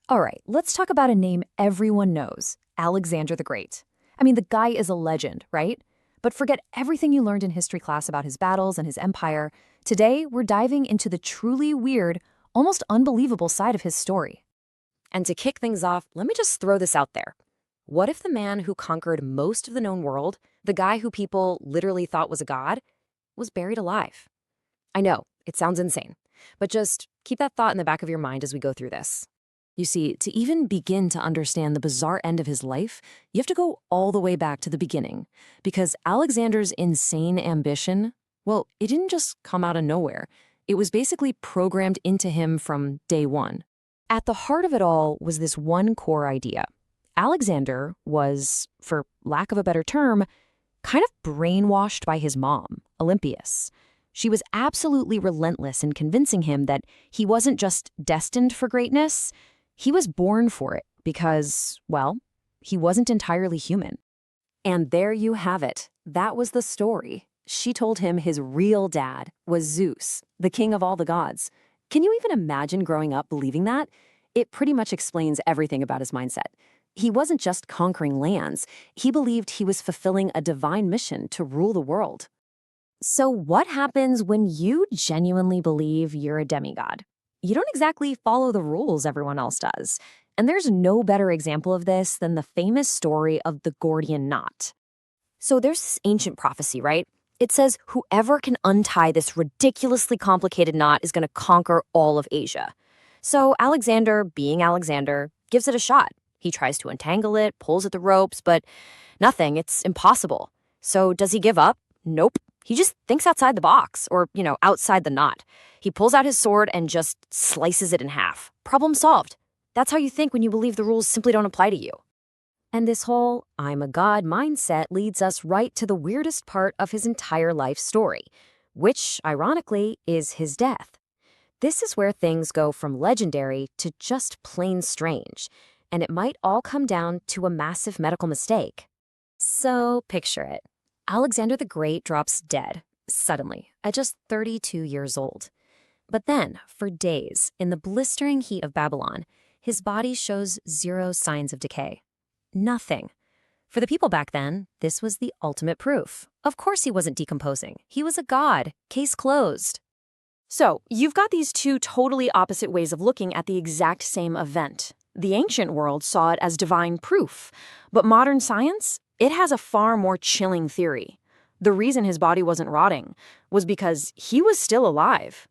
All right, let's talk about a name everyone knows, Alexander the Great. I mean, the guy is a legend, right? But forget everything you learned in history class about his battles and his empire. Today, we're diving into the truly weird, almost unbelievable side of his story. And to kick things off, let me just throw this out there. What if the man who conquered most of the known world, the guy who people literally thought was a god, was buried alive? I know, it sounds insane, but just keep that thought in the back of your mind as we go through this. You see, to even begin to understand the bizarre end of his life, you have to go all the way back to the beginning, because Alexander's insane ambition, well, it didn't just come out of nowhere. It was basically programmed into him from day one. At the heart of it all was this one core idea. Alexander was, for lack of a better term, kind of brainwashed by his mom, Olympias. She was absolutely relentless in convincing him that he wasn't just destined for greatness, he was born for it because, well, he wasn't entirely human. And there you have it. That was the story. She told him his real dad was Zeus, the king of all the gods. Can you even imagine growing up believing that? It pretty much explains everything about his mindset. He wasn't just conquering lands. He believed he was fulfilling a divine mission to rule the world. So what happens when you genuinely believe you're a demigod? You don't exactly follow the rules everyone else does. And there's no better example of this than the famous story of the Gordian knot. So there's this ancient prophecy, right? It says whoever can untie this ridiculously complicated knot is going to conquer all of Asia. So Alexander, being Alexander, gives it a shot. He tries to untangle it, pulls at the ropes, but nothing. It's impossible. So does he give up? Nope. He just thinks outside the box, or, outside the knot. He pulls out his sword and just slices it in half. Problem solved. That's how you think when you believe the rules simply don't apply to you. And this whole I'm a god mindset leads us right to the weirdest part of his entire life story, which, ironically, is his death. This is where things go from legendary to just plain strange, and it might all come down to a massive medical mistake. So picture it. Alexander the Great drops dead, suddenly, at just 32 years old. But then, for days, in the blistering heat of Babylon, his body shows zero signs of decay. Nothing. For the people back then, this was the ultimate proof. Of course he wasn't decomposing. He was a god. Case closed. So, you've got these two totally opposite ways of looking at the exact same event. The ancient world saw it as divine proof, but modern science, it has a far more chilling theory. The reason his body wasn't rotting was because he was still alive.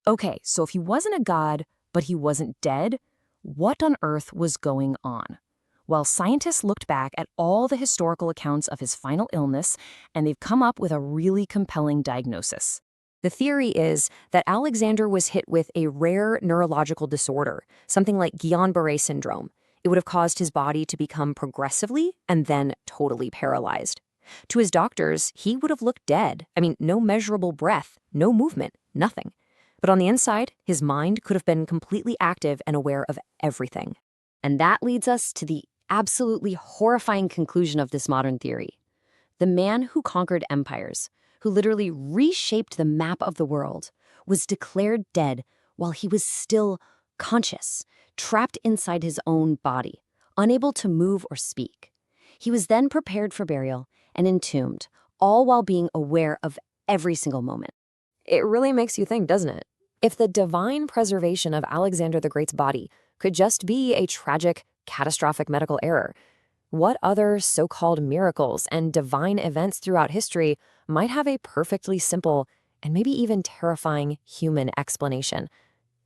Okay, so if he wasn't a god, but he wasn't dead, what on earth was going on? Well, scientists looked back at all the historical accounts of his final illness, and they've come up with a really compelling diagnosis. The theory is that Alexander was hit with a rare neurological disorder, something like Guillain-Barré syndrome. It would have caused his body to become progressively and then totally paralyzed. To his doctors, he would have looked dead. I mean, no measurable breath, no movement, nothing. But on the inside, his mind could have been completely active and aware of everything. And that leads us to the absolutely horrifying conclusion of this modern theory. The man who conquered empires, who literally reshaped the map of the world, was declared dead while he was still conscious, trapped inside his own body, unable to move or speak. He was then prepared for burial and entombed, all while being aware of every single moment. It really makes you think, doesn't it? If the divine preservation of Alexander the Great's body could just be a tragic, catastrophic medical error, what other so-called miracles and divine events throughout history might have a perfectly simple and maybe even terrifying human explanation?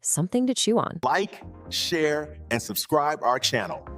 Something to chew on. Like, share, and subscribe our channel.